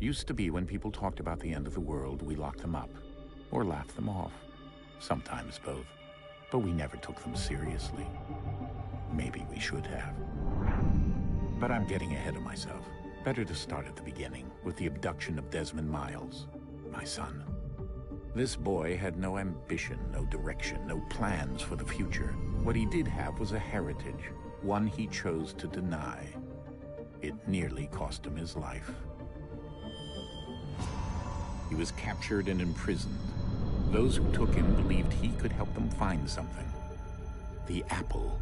Used to be when people talked about the end of the world, we locked them up. Or laughed them off. Sometimes both. But we never took them seriously. Maybe we should have. But I'm getting ahead of myself. Better to start at the beginning, with the abduction of Desmond Miles, my son. This boy had no ambition, no direction, no plans for the future. What he did have was a heritage, one he chose to deny. It nearly cost him his life. He was captured and imprisoned. Those who took him believed he could help them find something. The apple.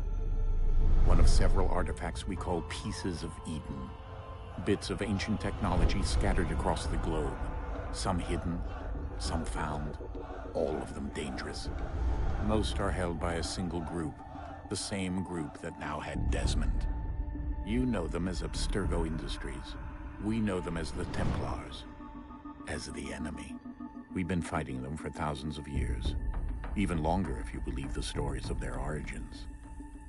One of several artifacts we call pieces of Eden. Bits of ancient technology scattered across the globe. Some hidden, some found, all of them dangerous. Most are held by a single group, the same group that now had Desmond. You know them as Abstergo Industries. We know them as the Templars, as the enemy. We've been fighting them for thousands of years, even longer if you believe the stories of their origins.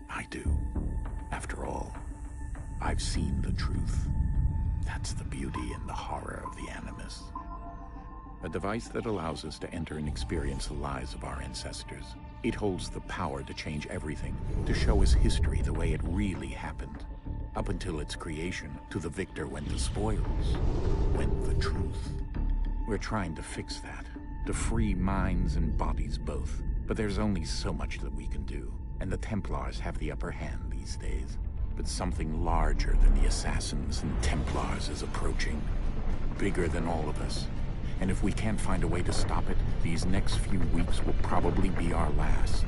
I do. After all, I've seen the truth. That's the beauty and the horror of the Animus. A device that allows us to enter and experience the lives of our ancestors. It holds the power to change everything, to show us history the way it really happened. Up until its creation, to the victor went the spoils, went the truth. We're trying to fix that, to free minds and bodies both. But there's only so much that we can do, and the Templars have the upper hand these days. But something larger than the Assassins and Templars is approaching, bigger than all of us. And if we can't find a way to stop it, these next few weeks will probably be our last.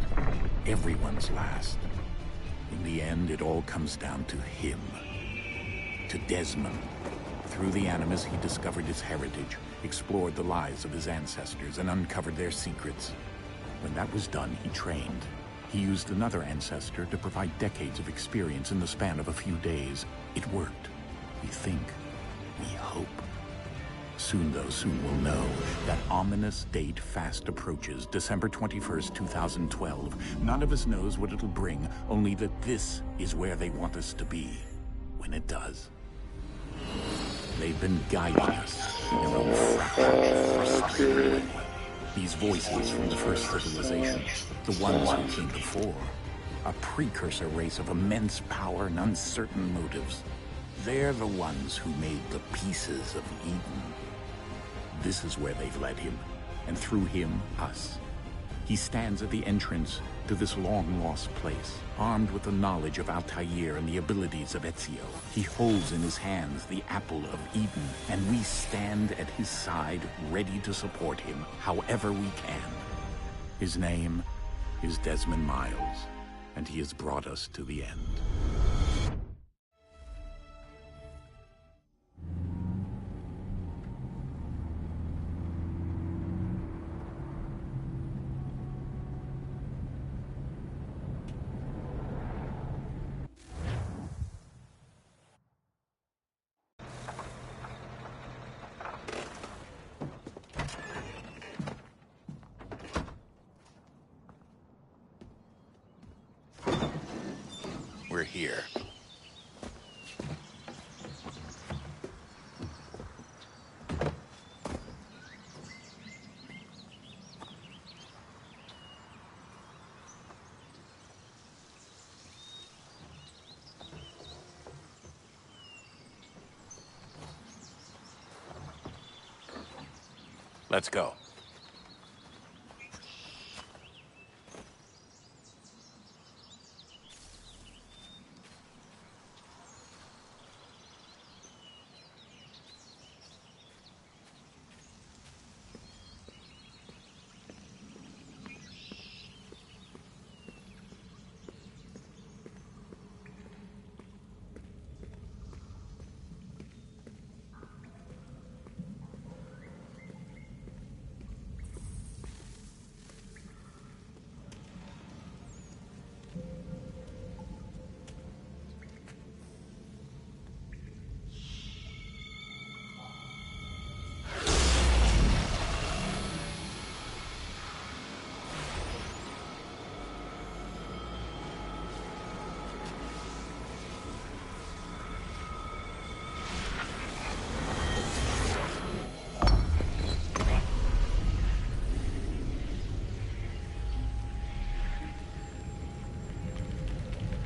Everyone's last. In the end, it all comes down to him. To Desmond. Through the Animus, he discovered his heritage, explored the lives of his ancestors, and uncovered their secrets. When that was done, he trained. He used another ancestor to provide decades of experience in the span of a few days. It worked. We think. We hope. Soon we'll know. That ominous date fast approaches, December 21st, 2012. None of us knows what it'll bring, only that this is where they want us to be, when it does. They've been guiding us in their own fractured, frustrated way. These voices from the first civilization, the ones who came before, a precursor race of immense power and uncertain motives. They're the ones who made the pieces of Eden. This is where they've led him, and through him, us. He stands at the entrance to this long-lost place, armed with the knowledge of Altair and the abilities of Ezio. He holds in his hands the apple of Eden, and we stand at his side, ready to support him however we can. His name is Desmond Miles, and he has brought us to the end. We're here. Let's go.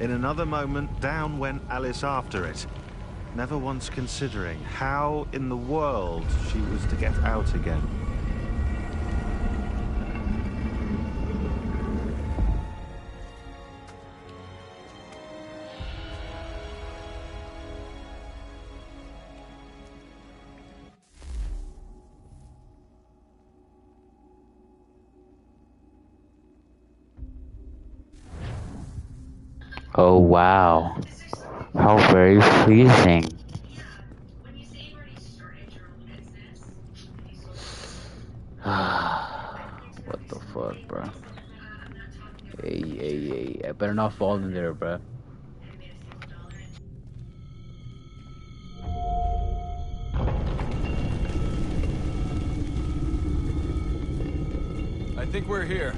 In another moment, down went Alice after it, never once considering how in the world she was to get out again. Oh wow, how very pleasing. What the fuck, bro? Hey, I better not fall in there, bro. I think we're here.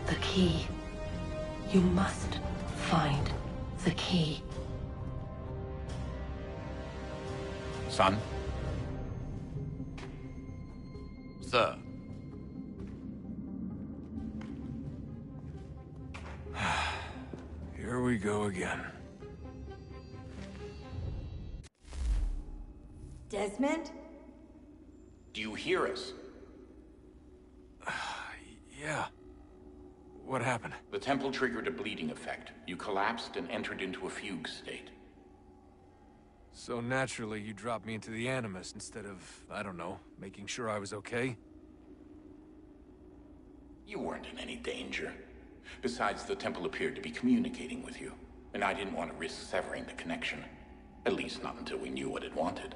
The key. You must find the key. Son? Sir. Here we go again. Desmond? Do you hear us? Yeah. What happened? The temple triggered a bleeding effect. You collapsed and entered into a fugue state. So naturally, you dropped me into the Animus instead of, I don't know, making sure I was okay? You weren't in any danger. Besides, the temple appeared to be communicating with you, and I didn't want to risk severing the connection. At least not until we knew what it wanted.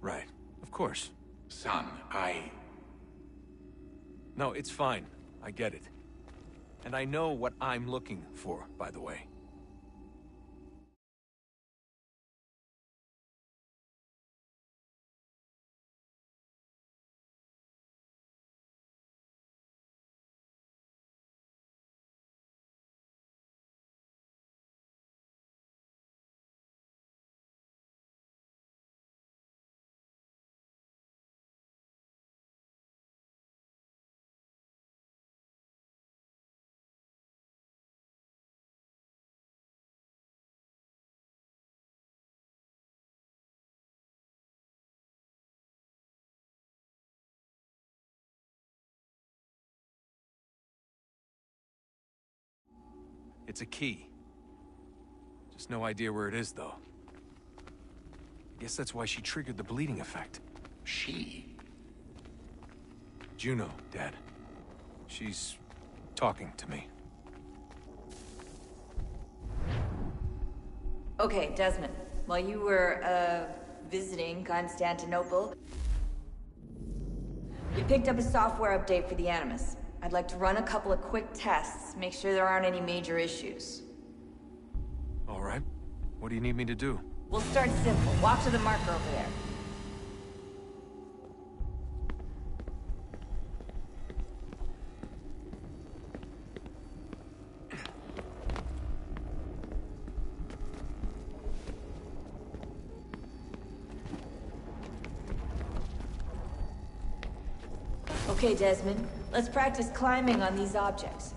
Right. Of course. Son, No, it's fine. I get it. And I know what I'm looking for, by the way. It's a key. Just no idea where it is, though. I guess that's why she triggered the bleeding effect. she? Juno, Dad. She's talking to me. Okay, Desmond. While you were, visiting Constantinople, picked up a software update for the Animus. I'd like to run a couple of quick tests, make sure there aren't any major issues. All right. What do you need me to do? We'll start simple. Walk to the marker over there. Okay, Desmond. Let's practice climbing on these objects.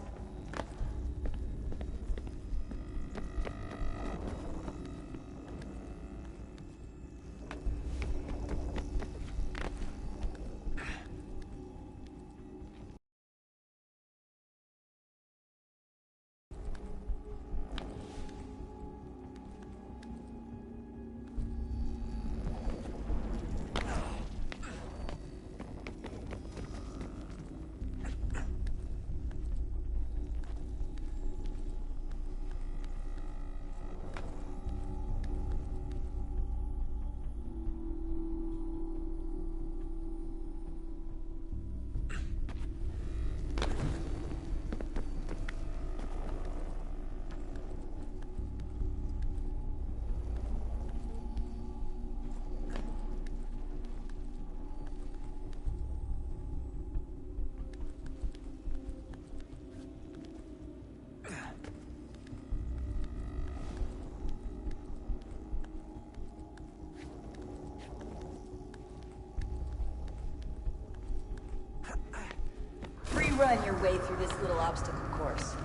Run your way through this little obstacle course.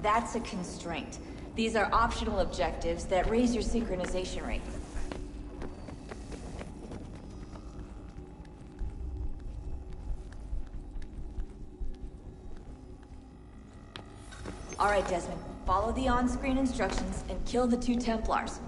That's a constraint. These are optional objectives that raise your synchronization rate. All right, Desmond. Follow the on-screen instructions and kill the 2 Templars.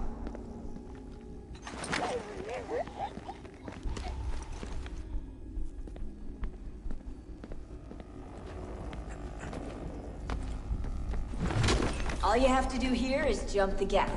All you have to do here is jump the gap.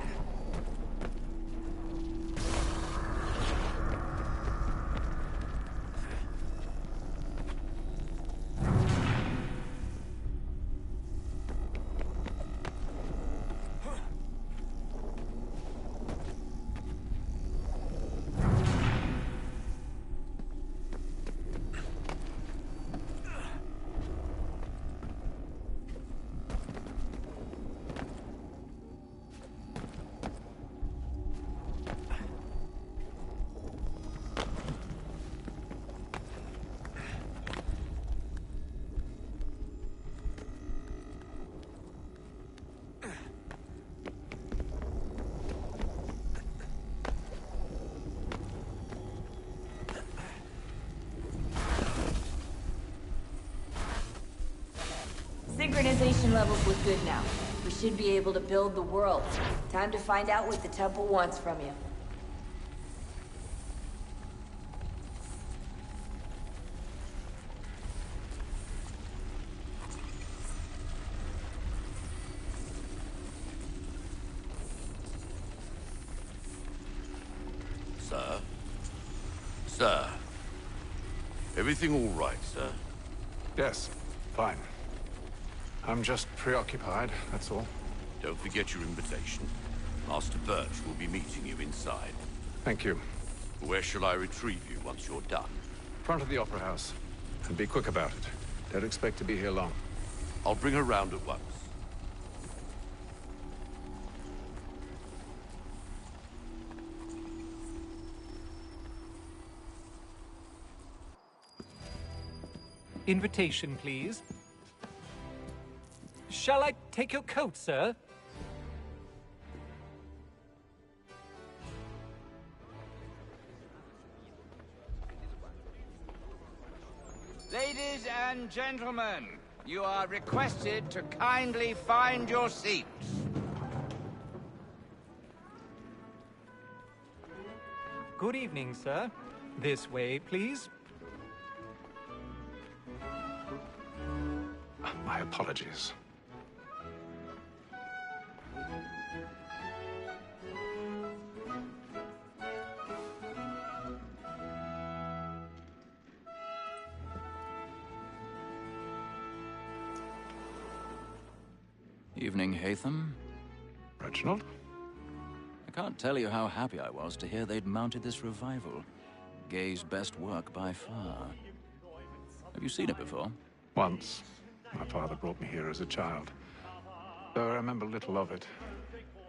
Synchronization levels look good now. We should be able to build the world. Time to find out what the temple wants from you. Sir? Sir? Everything all right, sir? Yes, fine. I'm just preoccupied, that's all. Don't forget your invitation. Master Birch will be meeting you inside. Thank you. Where shall I retrieve you once you're done? Front of the Opera House. And be quick about it. Don't expect to be here long. I'll bring her round at once. Invitation, please. Shall I take your coat, sir? Ladies and gentlemen, you are requested to kindly find your seats. Good evening, sir. This way, please. My apologies. Evening, Haytham. Reginald? I can't tell you how happy I was to hear they'd mounted this revival. Gay's best work by far. Have you seen it before? Once. My father brought me here as a child. Though I remember little of it.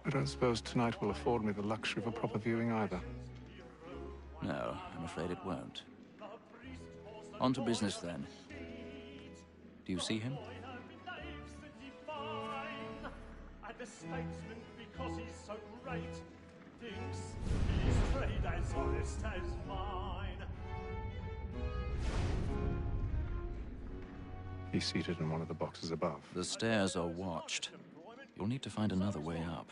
I don't suppose tonight will afford me the luxury of a proper viewing either. No, I'm afraid it won't. On to business, then. Do you see him? The statesman, because he's so great, thinks his trade as honest as mine. He's seated in one of the boxes above. The stairs are watched. You'll need to find another way up.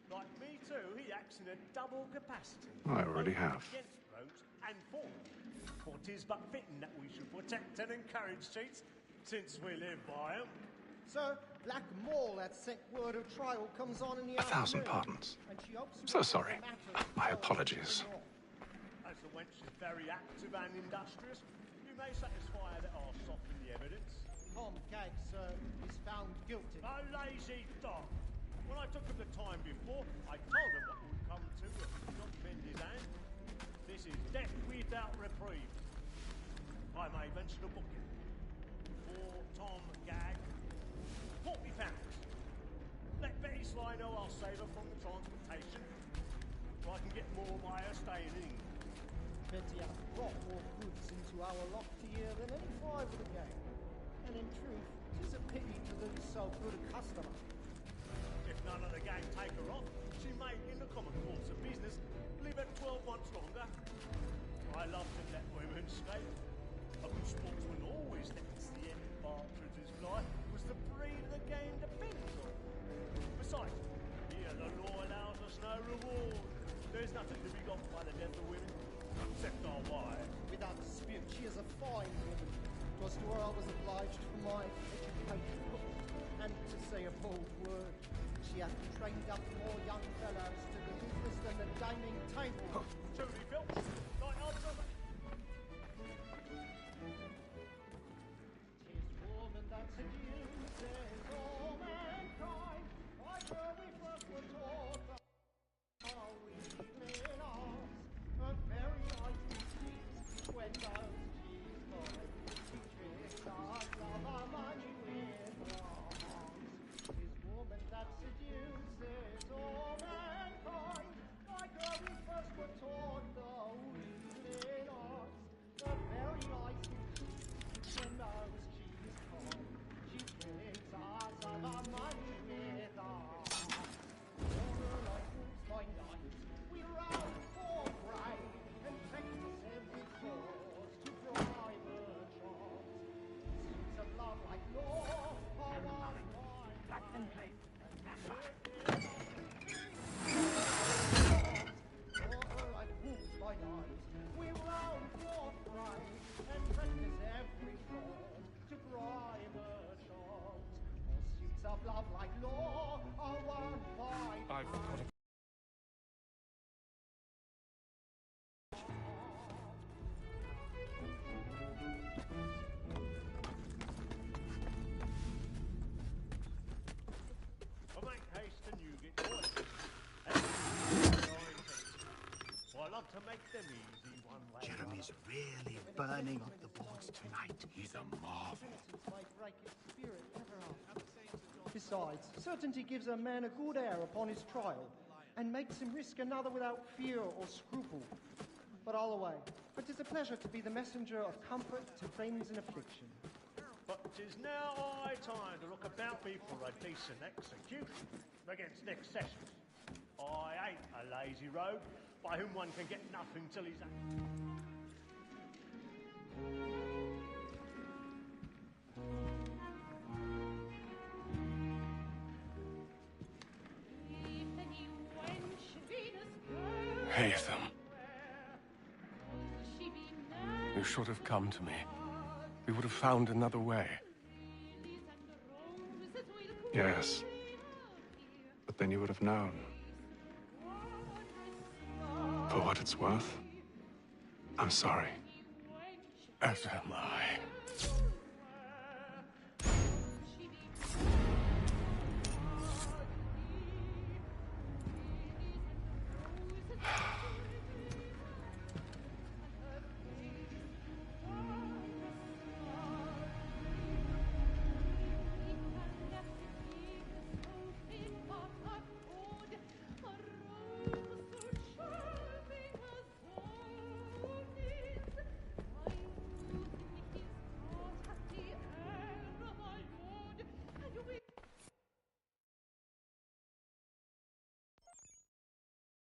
Like me too, he acts in a double capacity. I already have. Against rogues and for them. For 'tis but fitting that we should protect and encourage cheats, since we live by 'em. Sir, Black Mall had sent word of trial comes on in the 1,000 afternoon, pardons. and she hopes to So sorry. make the matter My well apologies. As the wench is very active and industrious, you may satisfy that I'll soften the evidence. Tom Gag, sir, is found guilty. A lazy dog! When I took him the time before, I told him what would come to if he not bend his hand. This is death without reprieve. I may mention a booking. For Tom Gag, £40. Let Betty Sly know I'll save her from the transportation, so I can get more by her staying in. Betty hath brought more goods into our loft here than any five of the gang. And in truth, 'tis a pity to lose so good a customer. If none of the gang take her off, she may, in the common course of business, live at 12 months longer. I love to let women escape. A good sportsman always lets the end partridges fly, was the breed of the game depends on. Besides, here the law allows us no reward. There's nothing to be got by the death of women, except our wives. Without dispute, she is a fine woman. 'Twas to her I was obliged for my education. And to say a bold word, she hath trained up more young fellows to the business than the gaming table. Truly, Phil, like answer. Woman that seduces all mankind, like her we first were taught that how we live in ours, her very life we see when those she's gone. She tricks us of our money with wrongs. Is woman that seduces all mankind, like her we first were taught though we live in ours, the very life we see when those she's gone. She tricks us of our money with wrongs. Like wolves by night, we round for prey and practice every cause to bribe her charms. Suits of love like law are won by might. Like wolves by night, we round for prey and practice every cause to bribe her charms. Suits of love like law are won by I've got a... I make haste to Newgate, boy. I love to make them easy one way. Jeremy's really burning up the boards tonight. He's a marvel. Besides, certainty gives a man a good air upon his trial, and makes him risk another without fear or scruple. But I'll away, for 'tis a pleasure to be the messenger of comfort to friends in affliction. But 'tis now high time to look about me for a decent execution against next session. I ain't a lazy rogue by whom one can get nothing till he's... Haytham. You should have come to me. We would have found another way. Yes. But then you would have known. For what it's worth, I'm sorry. As am I.